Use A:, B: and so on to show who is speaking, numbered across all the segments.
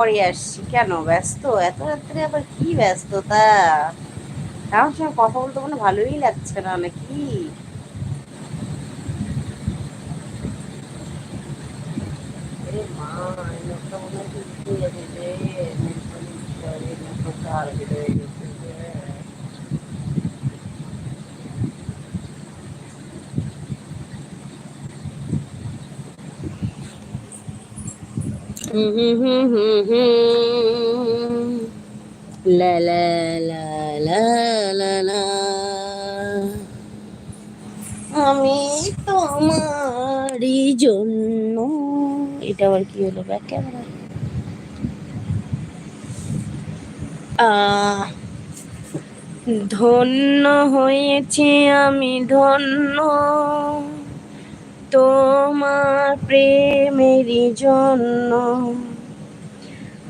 A: পরে আসছি। কেন ব্যস্ত? এত রাত্রে আবার কি ব্যস্ততা? আমার সঙ্গে কথা বলতে মনে ভালোই লাগছে না নাকি? এরে মা, এই লোকটা মনে হয় ঠিক হয়ে যাবে রে। এই লোকটা আর বেড়ে গেছে রে। হুম হুম হুম হুম হুম। লা লা লা লা লা লা। আমি তোমারই জন্য। এটা আবার কি হলো? Back camera. আহ ধন্য হয়েছি আমি, ধন্য তোমার প্রেমেরই জন্য।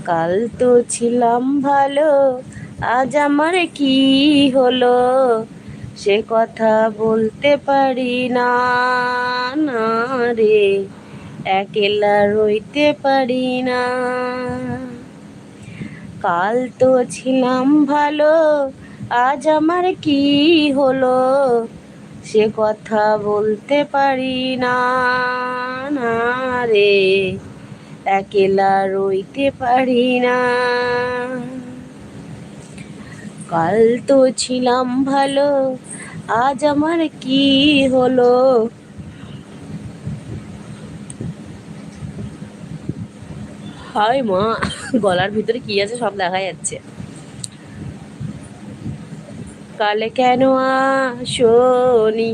A: কাল তো ছিলাম ভালো, আজ আমার কি হলো সে কথা বলতে পারি না। না রে, একলা রইতে পারি না। কাল তো ছিলাম ভালো, আজ আমার কি হলো সে কথা বলতে পারি না। না রে, একলা রইতে পারি না। কাল তো ছিলাম ভালো, আজ আমার কি হলো। হায় মা, গলার ভিতরে কি আছে সব দেখা যাচ্ছে। কাল কেন আসনি,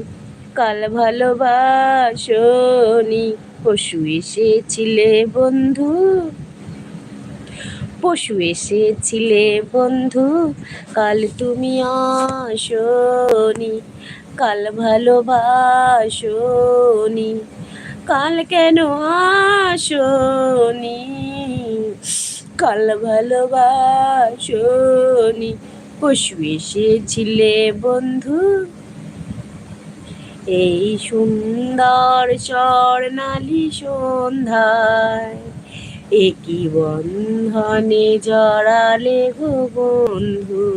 A: কাল ভালোবাসনি, পশু এসেছিলে বন্ধু, পশু এসেছিলে বন্ধু, কাল তুমি আসনি, কাল ভালোবাসনি, কাল কেন আসনি, কাল ভালোবাসনি, পশু এসেছিলে বন্ধু। এই সুন্দর স্বর্ণালী সন্ধ্যায় একই বন্ধনে জড়ালে গো বন্ধু।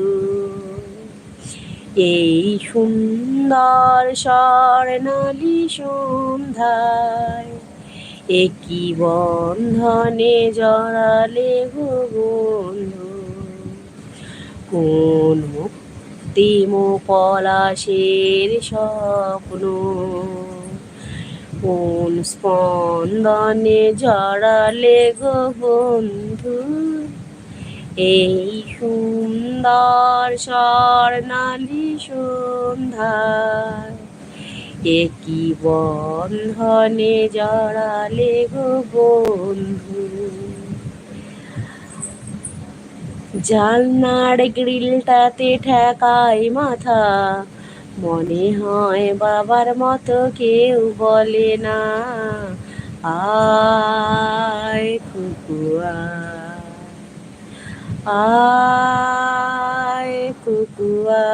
A: এই সুন্দর স্বর্ণালী সন্ধ্যায় একই বন্ধনে জড়ালে গো বন্ধু। কোন মুক্তিম পলাশের স্বপ্ন, কোন স্পন্দনে জড়ালে গো বন্ধু। এই সুন্দর স্বর্ণালী সন্ধ্যায় একই বন্ধনে জড়ালে গো বন্ধু। জানলার গ্রিলটাতে ঠেকাই মাথা, মনে হয় বাবার মতো কেউ বলে না, আয় কুকুয়া, আয় কুকুয়া,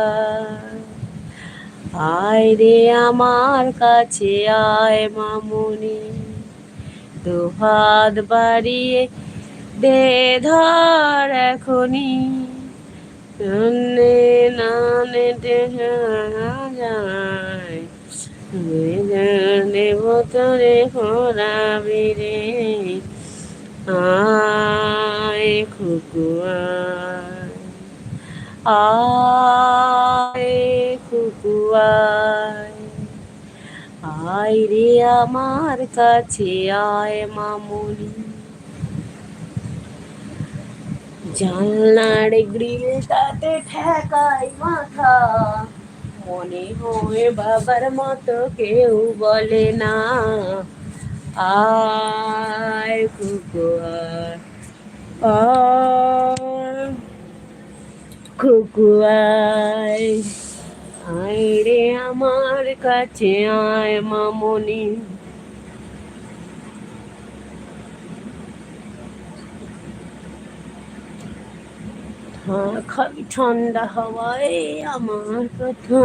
A: আয় রে আমার কাছে আয় মামুনি, দু হাত বাড়িয়ে দে ধর এখনি, নানে নানে যায় দেব তোরে খোরাবি রে, আয় খুকুয়া, আয় খুকুয়া, আয় রে আমার কাছে আয় মামুনি। জানলার গ্রিলটাতে ঠেকাই মাথা, মনে হয় বাবার মতো কেউ বলে না, আয় কুকুয়া, আয় কুকুয়ায়, আয় রে আমার কাছে আয় মামনি। খাবি ঠান্ডা হাওয়ায় আমার কথা